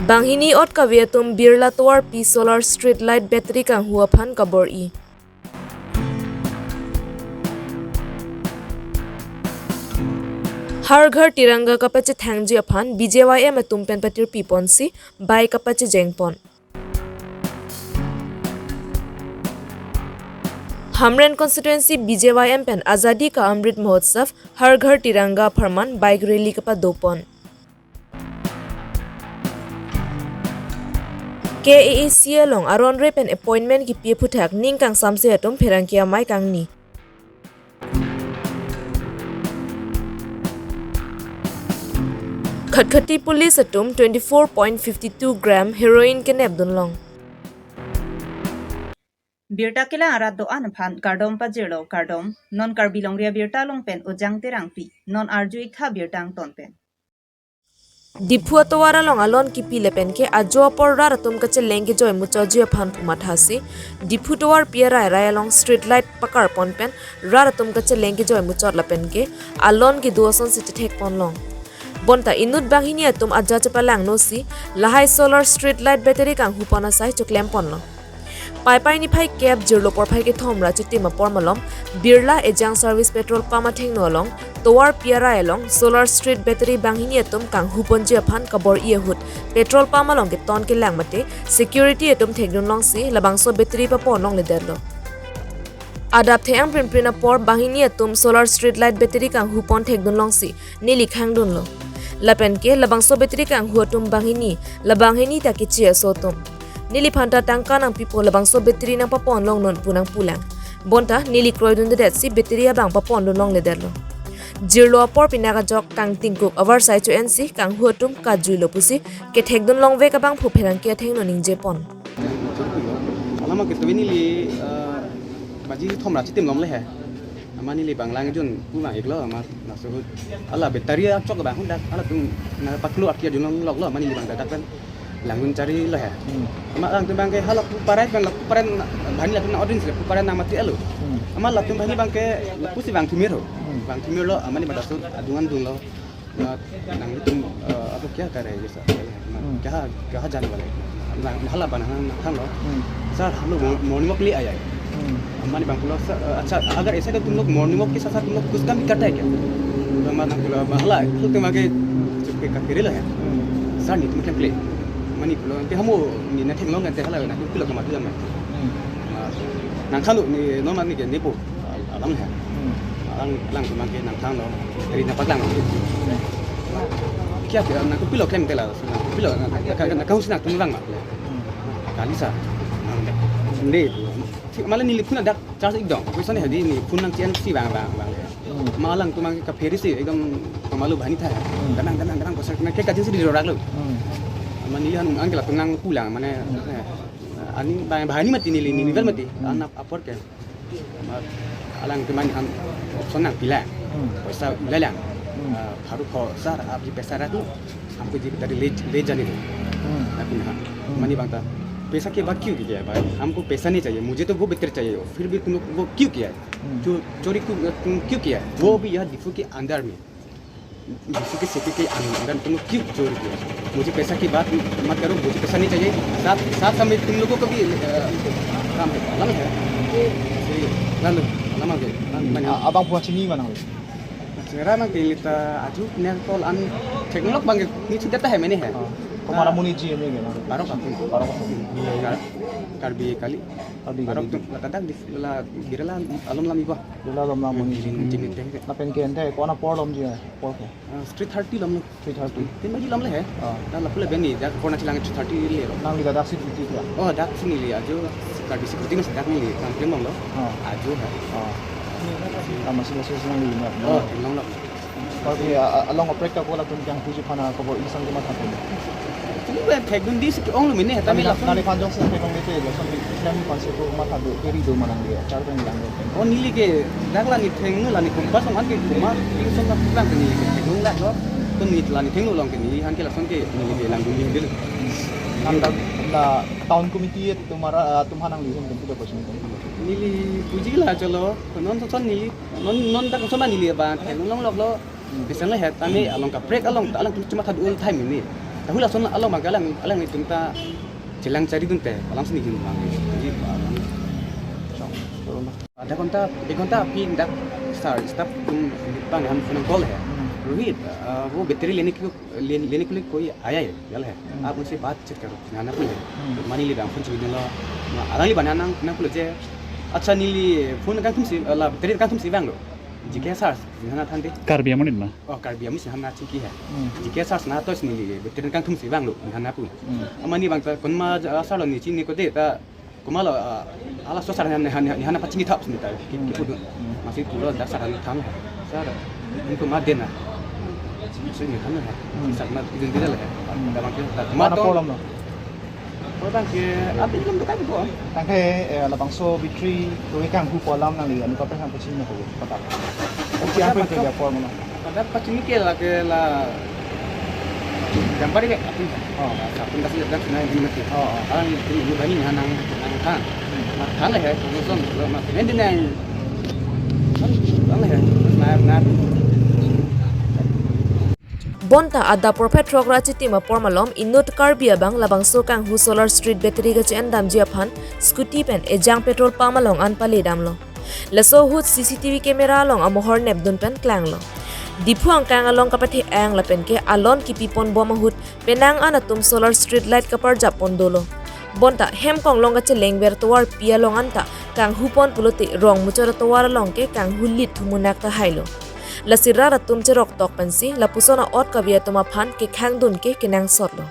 Banghini ot kaviatum Birla Tower P Solar Street Light Battery kang huaphan kabor i. हर घर तिरंगा कपचे थैंगजी Affan BJYM में तुमपेन पतिर पीपॉन्सी by कपचे जेंगपॉन हमरेन constituency BJYM pen आजादी का अमृत महोत्सव हर घर तिरंगा फरमान बाइक रैली कपा दोपॉन KAAC लोंग अरोन रे पेन अपॉइंटमेंट की पीए फुथाक निंग कांग सामसे अतुम फेरंकिया माई कांगनी खटखटी पुलिस अतुम 24.52 ग्राम हेरोइन के नेबदुनलोंग Birta kila arat doan phan kardom pa jero kardom non karbilong ria birta long pen ujang terang pi non arju ikha birtang ton pen दिफुआ तोवारा लोंग alone की पीले pen के अजो पर रातुम कचे लेंगे जो मुचौजी फन पुमाठासी दिफु तोवार पियरा राय लोंग स्ट्रीट लाइट पकड़ पन पेन रातुम कचे लेंगे जो मुचौर लपेन के अलोन की दुआसन से ठेक पन लोंग bonta inut banghini atum aja cepalang nosi lahai solar street light battery kang hupana sai choklem ponlo pai pai ni phai cab jirlo por phai ke thomra chuti ma por malom birla ejang service petrol pama theng no long towar piara elong solar street battery banghini atum kang huponji aphan kabor iehut petrol pama long ke ton ke lang mate security atum thegdun long si labangso battery pa pon long le derlo adap theng prin por banghini atum solar street light battery kang hupon thegdun long si ni likhang dun lo lapen ke labangso battery kang huatum banghini labanghini ta ke chia sotum nili phanta tangka nang pipo labangso battery nang papon long non punang pulang bonta nili kroidun de si battery abang papon don long le derlo jirlo por pinaga jok kang tingkuk avar sai chu nc kang huatum ka juilo pusi ke thekdon long ve ka bang phu pherang ke theng no ningje pon alama ke tawini li baji thomra chitim long le he amani li banglang jun puma eklo ama nasut ala battery chok ba hundak ala tung na paklu akia jun lok lo amani li bang dak kan langun cari lah ya ama lang tumbang ke halak parai bang lak parai bhani lak na audience le parai na mati alo ama lak tumbang bang ke pusi bang thimir lo amani badasut adungan dung lo nang tum apa kya kare jesa kya jane wale hala bana hang lo sir हम लोग morning walk ले आए हमारे bank लोग अच्छा अगर ऐसा कि तुम लोग मॉर्निंग वॉक के साथ तुम लोग कुछ काम भी करता है क्या तो हमारा हला तुम आगे चुपके का फिर है सर नहीं तुम क्या प्ले मनी प्लो ते हमो नि ना थेंग लोगกันแต่हला ना कुल का मातु जामे नang खानु नि नो मान नि के नेपो अलम है lang तुम आगे नang खान लो री ना पकलांग क्या फिर ना कुल क्लेम तेला कुल ना कहू सना तुम बang kali sa ne malah ni pun ada charge ikdong biasanya hadi ni pun nang cian si bang malang tu mang ka feri si ekdom malu bhani tha kadang pasal kena ke kajin si di rorak lo mani han angela tunang pulang mane ani bhani mati ni nivel mati anap apor ke alang tu man han option nang pila paisa lelang baru kho sar abji paisa ratu हमको जी तरी ले जाने दो money बांता पैसा के बाद क्यों किया है भाई हमको पैसा नहीं चाहिए मुझे तो वो बेहतर चाहिए फिर भी तुम लोग वो क्यों किया है जो चोरी तुम क्यों किया है वो भी यह डिफो के अंदर में डिफो के सिटी के अंदर तुम लोग क्यों चोरी किया मुझे पैसा की बात मत करो मुझे पैसा नहीं चाहिए साथ समय तुम लोगों को भी काम है lalu abang buat sini mana sekarang nanti kita aju nentol an teknolog bang ni sudah tahu mana है kemana muni ji ini gimana baru karbi kali baru tu kadang di la birala alom lami ba dulu lom lam muni ji jini teh na pen ke ente kona por lom ji por ko street 30 lom 330 tin bagi lom le hai dah la pula beni dah kona chilang 30 le nang kita dak sit ti ya oh dak sini le aju karbi security mas dak ni kang kemong lo aju hai masih senang ni oh long lo tapi along operate ko la kun jang puji phana ko isang di mata ko ini bukan tag dundi sih orang lu ini tapi lah nali panjang sih memang itu lo sampai Islam konsep ko mata do keri do manang dia cara kan lang oh nili ke dagla ni theng la ni kumpas on ke kuma ini song na ni theng la lo tu ni la ni theng lo long ke ni han ke la song ke ni ke lang dundi bil anda tahun komiti तुम्हारा li sem tentu ko sini nili puji la chalo non son nili non tak sona nili ba theng long lo lo bisa lah tami along ka break along cuma thad ul time ini tahu lah soalnya Allah magalang alang itu ta jelang cari tu teh alang sini gitu bang jadi ada konta pindah start bang हम phone call है रोहित वो battery लेने के लिए कोई आया है यार है आप मुझसे बात चेक करो ना पुल मानी ली फोन चुकी दिला आरांग ली बनाना ना पुल जे अच्छा नीली फोन का तुम से ला बैटरी का तुम से bang lo jika sars sana thante Karbia mo din ma? oh karbia mesti hana ciki hai jika sars na to sini battery का तुम से bang lo hana pun amani bang kon ma asal ni cini ko de ta kumalo ala so saran hana pacini top sini ta kipu masih pulau dasar hana tham hai sar इनको मार देना सही में खाना है सकना दिन दिन है dalam kita Mana polam no? orang ke apa ni dalam kan ko Tangke labang so bitri doi kang hu polam nang li anu pa pang pachin na ko pata. Oke apa itu ya polam no? pada pacini ke la gambar ke oh sapun kasih dak na ini mati oh orang ini bani hanang kan kan lah ya langsung mati ini nih kan lah ya na Bonta ada Prophet Rograchi tima pormalom inut karbia bang labang so kang hu solar street battery ga chen dam jia phan scooty pen ejang petrol pamalong an pali damlo laso hut CCTV camera long amohor nep dun pen klang lo dipuang kang along kapathe ang la pen ke alon ki pipon bom hut penang anatum solar street light kapar japon dolo bonta hem kong long ga che lengber towar pia long anta kang hupon pulote rong muchara towar long ke kang hulit thumunak ta hailo lasira ratum che rok tok pensi la pusona ot kavia tuma phan ke khang dun ke kenang sotlo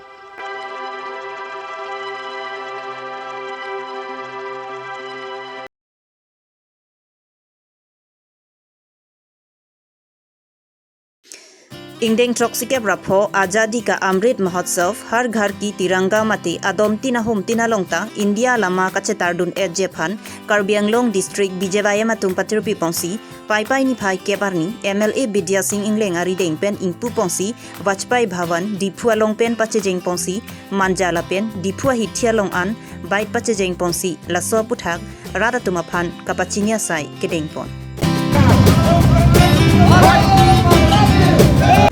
इंडेंग ट्रॉक्सिके ब्राफो आजादी का अमृत महोत्सव हर घर की तिरंगा मते आदम तिना home तिना लोंगता India लमा कचे तारडुन eight जेफान Karbi Anglong district बीजेवाई मतुम पतिरुपी पोंसी पाई निफाई केबारनी MLA विद्या Singh इंगलेंग आरिदेंग pen इंपु पोंसी Vajpayee भवन डिफुआ लोंग पेन पचेजेंग पोंसी मानजाला पेन डिफुआ हिथिया लोंग आन bite पचेजेंग पोंसी lasso पुथाक Rada तुमाफान कपाचिनिया Sai केडेंग Pon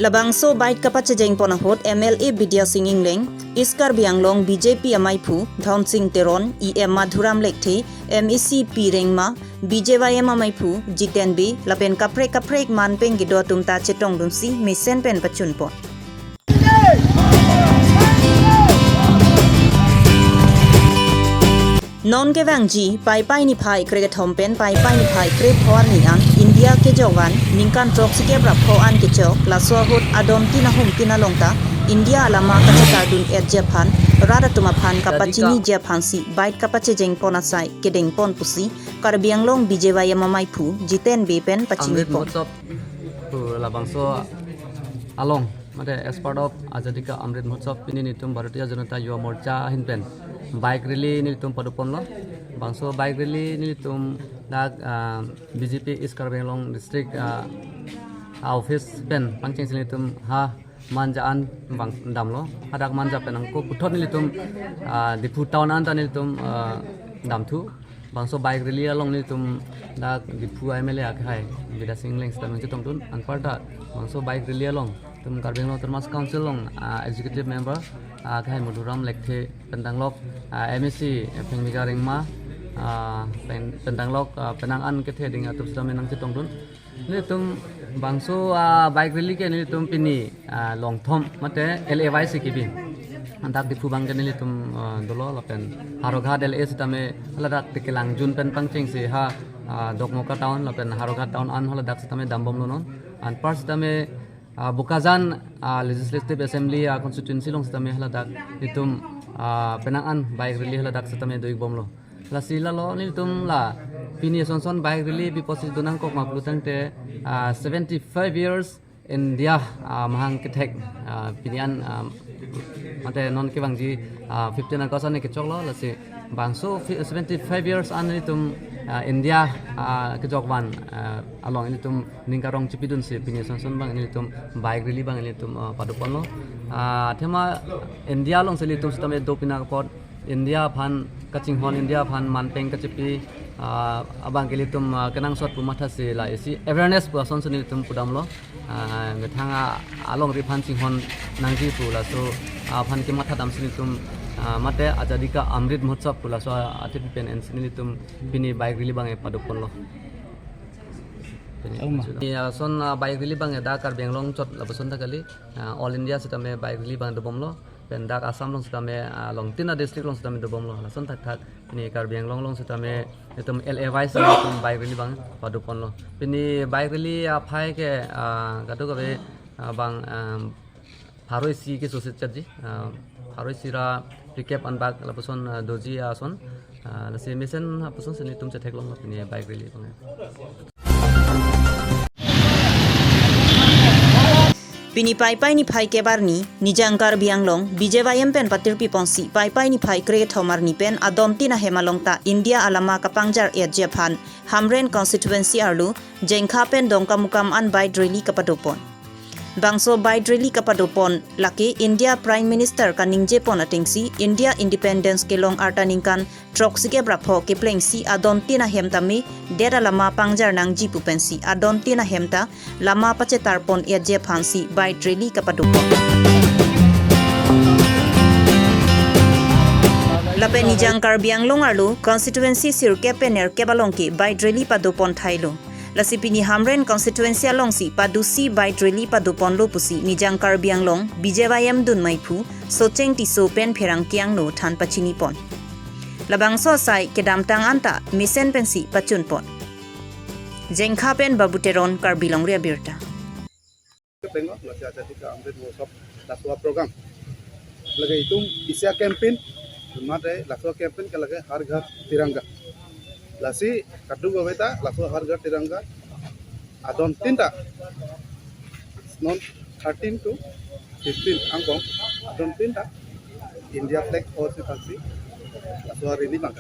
Labangso bait kapache jeng ponahot MLA Vidya Singh Ingleng Iskar Bianglong BJP Amaipu Dhaun Singh Teron EM Madhuram Lekthe MEC Pirengma BJYM Amaipu Jitenbi Lapen kaprek manpeng gido tumta chetong dumsi mesen pen pachun pon Non ke wangji pai ni phai krege thompen pai ni phai kre phor ni an India ke jogan ningkan troxike brapho an ke chok la so hot adom tina hum tina longta India alama ka chakadun et japan rada tuma phan ka pachini japan si bait ka pache jeng pona sai kedeng pon pusi karbianglong BJY mamai phu jiten be pen pachini pon labangso along mate as part of Azadi ka Amrit Mahotsav pini nitum Bharatiya Janata Yuva Morcha hinpen bike rally nilitum padupon lo bangso bike rally nilitum dak BJP East Karbianglong district office pen pangcheng nilitum ha manjaan bang dam lo adak manja pen angko puthot nilitum dipu town anta nilitum dam thu bangso bike rally along nilitum dak dipu MLA akhai Vidya Singh Ingleng sta mangche tongtun anparta bangso bike rally along tum Karbianglong Termas Council long executive member khai Madhuram Lekthe pentanglok MEC Pengmika Ringma pentanglok penang an ke the ding atup sta menang chitong dun ni tum bangso bike rally ke ni tum pini long thom mate LAY sikibin antak dipu bang ke ni tum dolo lapen Haroghat LA sitame haladak tikelang jun pen pangching si ha Dokmoka town lapen Haroghat town an haladak sitame dambom lonon an par sitame Bukazan Legislative Assembly constituency long sitame haladak itum penangan bike rally haladak sitame doig bomlo la sila lo ni tum la pini sonson bike rally bi posis dunang kok maklutang te 75 years India mahang ketek pinian mate non ke bangji 15 August ne ke choklo la si bangso 75 years an itum India ke jokwan along ini tum ningkarong cipidun si pini sonson bang ini tum bike rally bang ini tum padupon lo thema India long seli tum sitame dopina pot India phan kaching hon India phan manpeng kachipi abang kili tum kenang sot pumatha si la isi awareness person sini tum pudam lo methanga along ri phan sing hon nangji pu la so phan ke matha dam sini tum mate Azadi ka Amrit Mahotsav pula so ate pen en sini tum pini bike rally bang e padupon lo ya son bike rally bang da Karbi Anglong chot labason ta kali all India sitame bike rally bang dobom lo pen dak Assam long sitame long tina district long sitame dobom lo lason tak tak ini Karbi Anglong long sitame tum LAY tum bike rally bang padupon lo pini bike rally phai ke gatu ka be bang Haroi si ke sosit chaji Haroi sira recap anbak labason doji ason la se mesen hapuson sini tum che theklong pini bike rally bang Pini pai ni phai ke barni nijang Karbi Anglong BJYM pen patirpi pongsi pai ni phai kre thomar ni pen adom tina hemalong ta India alama kapangjar e Japan Hamren constituency arlu jengkha pen dongka mukam an by rally kapadopon bangso by rally kapadopon laki India Prime Minister kaning Jepon atingsi India Independence kelong artaningkan troksike brapho ke plengsi adom tina hemtami dera lama pangjar nang jipu pensi adom tina hemta lama pacetarpon e Japan si by rally kapadopon lapen nijang Karbi Anglong arlu constituency sir kepener kebalongki by rally padopon thailo lasipini Hamren constituency alongsi padusi by rally padopon lopusi nijang Karbi Anglong BJYM dun maipu socheng tiso pen pherang kiang no than pachini pon labangso sai kedamtang anta misen pensi pachun pon jengkha pen babuteron Karbi Long ria birta tengok lagi Azadi ka Amrit Mahotsav laswa program lagi itu isya campaign mate laswa campaign ke lagi har ghar tiranga lasi kadu goweta laswa har ghar tiranga adon tinta non 13 to 15 angkong adon tinta India flag or si laswa rili bang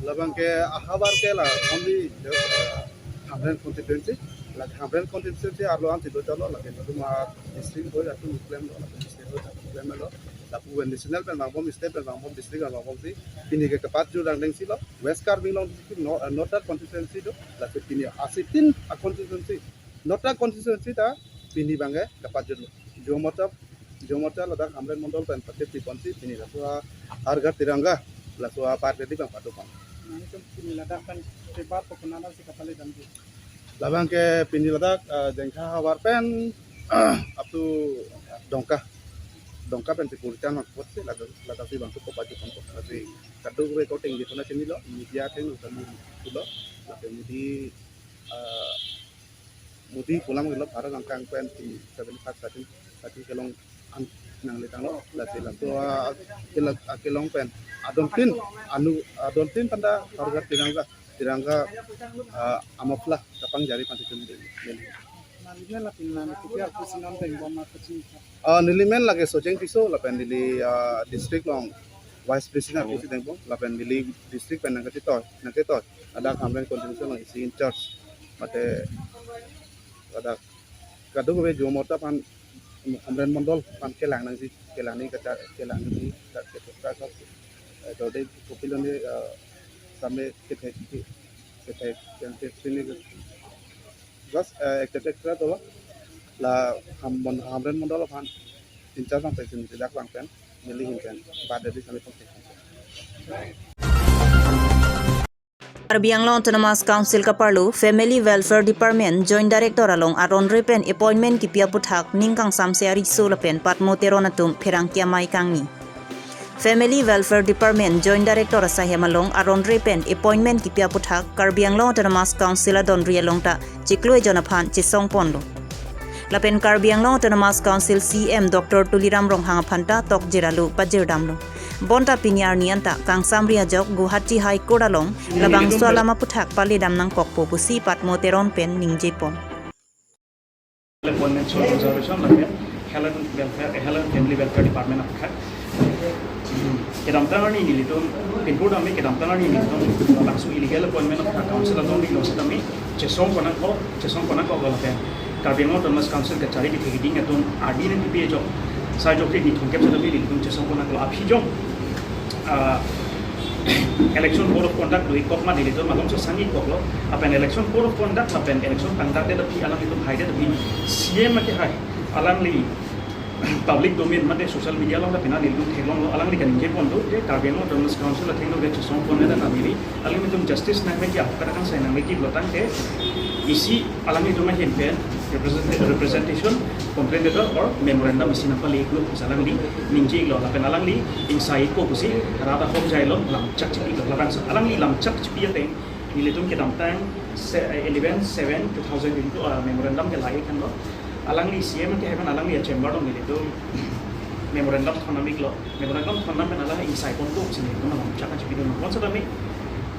labang ke ahabar ke la only Hamren constituency like Hamren constituency arlo anti do chalo like tuma district ho atu claim lo district ho claim lo la pu national pen bangom state pen bangom district bangom si pini ke kapat ju rang deng si lo West Karbi Long district northern constituency do la pini asitin a constituency northern constituency ta pini bange kapat ju jomota ladak Hamren mondol pen pate piponsi pini la so har ghar tiranga la so part di bang patu pang labang ke pini ladak jengkha hawar pen up to dongka pen puritan mak pot se ladak si bang ko paju kon ko tapi kadu we ko teng ditona sini lo media teng utami tulo lape mudi pulang lo para angkang pen 75 sati kelong nang letang lo lati la to kelong pen adon tin panda harga tirangga amaplah kapang jari pantikun nilimen lagi sojeng piso lapen nili district long vice president aku sideng pong lapen nili district pen nangkati toy ada Hamren constitution long isi in charge mate ada kadu be jomota pan Hamren mondol pan kelang nang si kelang ni kata kelang ni tak ketuka so dode populon ni sampai kita yang sini gas ektek tu lah Hamren mondol pan incar sampai sini tidak langpen milihin kan pada di sana penting Karbi Anglong Autonomous Council kaparlu Family Welfare Department Joint Director along aron repen appointment ki pia puthak ningkang samseari solapen patmoteronatum pherang kiamai kangni Family Welfare Department Joint Director sahemalong aron repen appointment ki pia puthak Karbi Anglong Autonomous Council adon rialongta chikloi jonaphan chisong ponlo lapen Karbi Anglong Autonomous Council CM Dr. Tuliram Ronghang phanta tok jiralu pajirdamlo bonta piniar nianta kang samria jok Guwahati High Court along labang swalama puthak palidam nang kokpo pusi patmoteron pen ningjepon appointment so observation lage health family welfare department apkha kedam tangani niliton input ami kedam tangani niliton langsung illegal appointment apkha council along di losami chesong kona ko galapen Karbi Anglong Autonomous Council ke cari di tinggi atun adi dan DPA jok saya jok di thongkep sa dabi niliton chesong kona ko aphi jok election code of conduct dui kok ma dili to malom so sangi kok lo apen election code of conduct apen election conduct de pi alang itu haide de pi CM ke hai alang li public domain mate social media lo da pina lilu thelong lo alang li kan ke pon do je Carbon Autonomous Council la thengno ge song pon na nabili alang mi tum justice na me ki apkara kan sai na me ki blotan ke isi alang itu ma hen pen representation complaint or memorandum isi na pali ko salang li ninji lo la pen alang li inside ko kusi rada hom jai lo lam chak chi lo la alang li lam chak chi ate nilitum ke dam tang 11/7/2022 memorandum ke lai kan lo alang li CM ke heaven alang li chamber dong nilitum memorandum economic lo memorandum economic alang inside kon ko sini ko lam chak chi do kon sa dami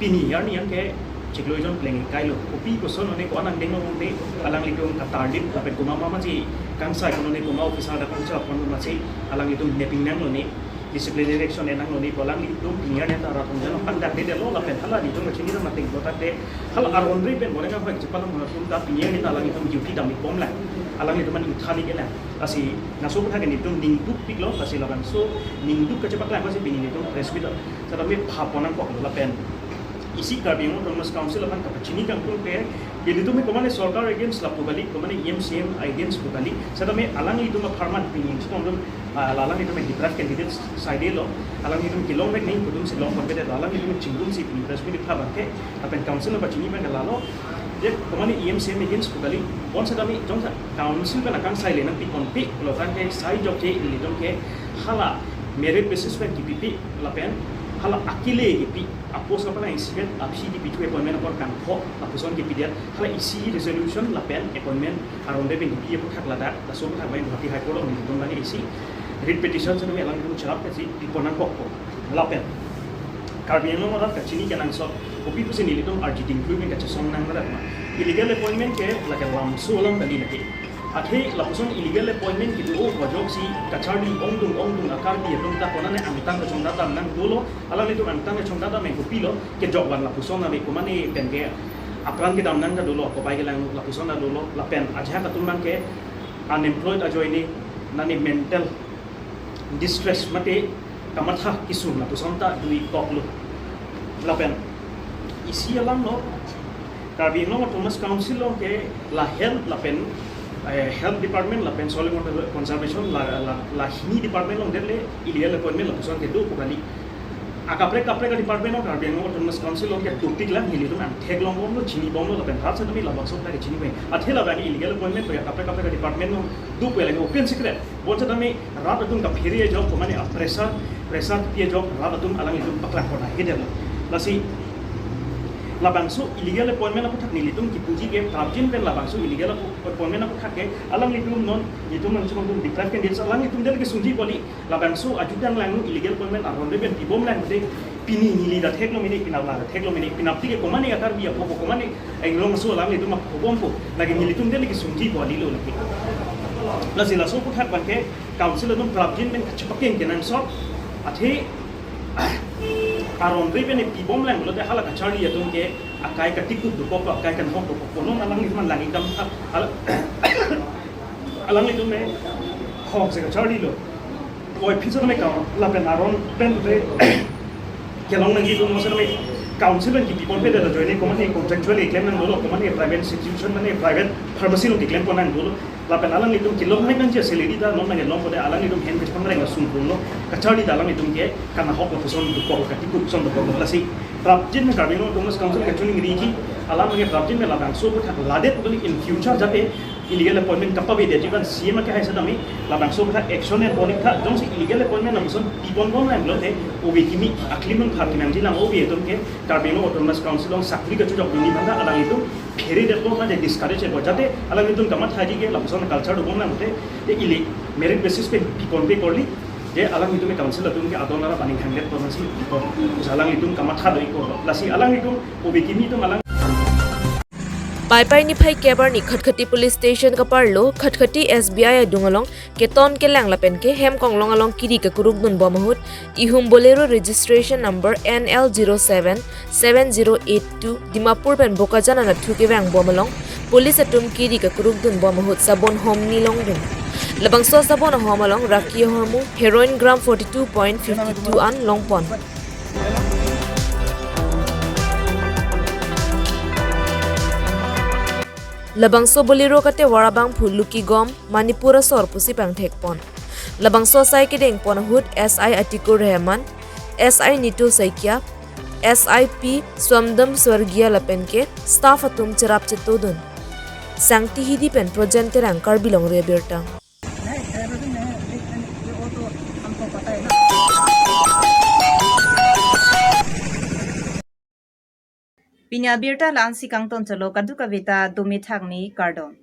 pini yar ni yang ke Cikloijon plengi kailo kopi ko son one ko anang deng mo ne alang litum katardin tapet ko mama ji kang sai ko ne ko ma officer da kan cha pon ma chi alang litum neping nang lo ne disciplinary action enang lo ne ko alang litum pinya ne ta ra thong jano pang dak de lo la pen hala litum ma chini ma ting ko ta de hal aron ri pen mo ne ka fa chipal mo tum ta pinya ne ta alang litum duty dam pom la alang litum man uthani ke la asi naso ko tha ke litum ning duk pik lo asi la ban so ning duk ka cepat la ko si pini litum respect sa ta me pha ponan ko la pen isi Carbon Autonomous Council akan kapacini kang pun pe itu me komane sarkar against la pubali komane EMCM against pubali sada me alang itu ma farman pini so dum alang itu me hitraf candidates side lo alang itu kilong me ning kudum silong ko bede alang itu chingum si pini press meet thaba ke apen council na pacini me galalo je komane EMCM against pubali on sada me jong council ka nakang side na pi kon pi lo tan ke side job ke ilidom ke hala merit basis pe KPP la pen hala akile ipi apos apa na incident apsi di pitu appointment apor kan ho apuson ke pidiat hala isi resolution la pen appointment aronde ben di pu thak lada da so thak bain hati high court ni don bani isi writ petition sa me alang dum chap ke si diponan ko la pen Carbon lo mara ka chini kanang so kopi pusi ni lidom RG including ka song nang ra ma illegal appointment ke la ka lam so lam dali nake athe la puson illegal appointment ki do wajok si kachari ongdung akar di dum ta kona ne angtang ka chongda ta nang dolo ala le to angtang ka chongda ta me kopi lo ke jok wan la puson na me ko mane pen ke apran ke dam nang ka dolo ko pai ke lang la puson na dolo la pen aja ka tum nang ke unemployed ajo ini nani mental distress mate kamatha kisum la puson ta dui kok lo la pen isi alam no Carbon Autonomous Council lo ke la health la pen health department la pen soil conservation la hini department long dele illegal appointment la puson ke do ko bali akapre ka department of Carbon Autonomous Council long ke topik la hili tum an thek long bom lo chini bom lo la pen hat sa dami la bakso ta ke chini me athela bani illegal appointment ko akapre ka department no do ko la open secret bolcha dami rat tum ka phiri job ko mane pressure pie job rat tum alang itum pakla ko na hedel la si labangso illegal appointment aku thak nilitum ki puji ke trabjin pen labangso illegal appointment aku thak ke alang litum non itum man chong dum deprive can dits alang itum del ke sunji boli labangso ajudan lang illegal appointment aronde ben tibom lang de pini nili da theklo mini pinabla theklo mini pinapti ke komane akar biya ko komane ai long so alang itum ma bompo lagi nilitum del ke sunji boli lo lagi la sila so ku thak ban ke council dum trabjin ben kachpaken kenan so athe aron riben tibom lang lo de hala ka chari ya tum ke akai ka tikut do ko akai kan hok ko no alang ni man lang idam alang ni tum me hok se ka chari lo oi pizza me ka la pen aron pen de ke long nang idum mo se me council ki tibom pe de la joine ko man contractually claim nang lo ko man private institution man private pharmacy lo claim ko nang lo la pen alang ni tum kilom me kan je salary da non nang long ko de alang ni tum hen ke pangre ga sum lo kachari dalam itu ke karena hok puson du ko ka tikut son du ko la si trapjin me Carbon Autonomous Council ka chuni ngi ji alam nge trapjin me la bang so ko thak ladet ko in future jate illegal appointment kappa be de jiban CM ke haisa dami la bang so ko thak action and body tha jong si illegal appointment na puson tibon bom lang lo te obi kimi aklimun thak kinang ji lang obi etum ke Carbon Autonomous Council ong sakri ka chujok duni banda alang itu pheri de ko ma de discourage ko jate alang itu kamat haji ke la puson culture do bom lang te e ili merit basis pe konpe korli je alang itu me council atung ke adonara paning 100% si ko alang itu kamatha doi ko lasi alang itu obi kimi to alang Pai ni phai kebar ni khatkhati police station ka parlo khatkhati SBI dungalong keton ke lang lapen ke hem kong long along kiri ka kuruk dun bomahut ihum bolero registration number NL077082 Dimapur pen bokajana na thuke wang bomalong police atum kiri ka kuruk dun bomahut sabon hom ni long dun labang so sabon homalong rakiyo hormu heroin gram 42.52 an longpon Labangso boliro kate warabang phu luki gom Manipura sor pusi pang thekpon. Labangso sai kedeng pon hut SI Atikur Rahman, SI Nitu Saikia, SIP Swamdam Swargia Lapenke, staff atum cerap cetodun. Sangti hidi pen project terang karbilong rebirta. Pinya birta lansi kangton chalo kadu kavita dumi thakni kardon.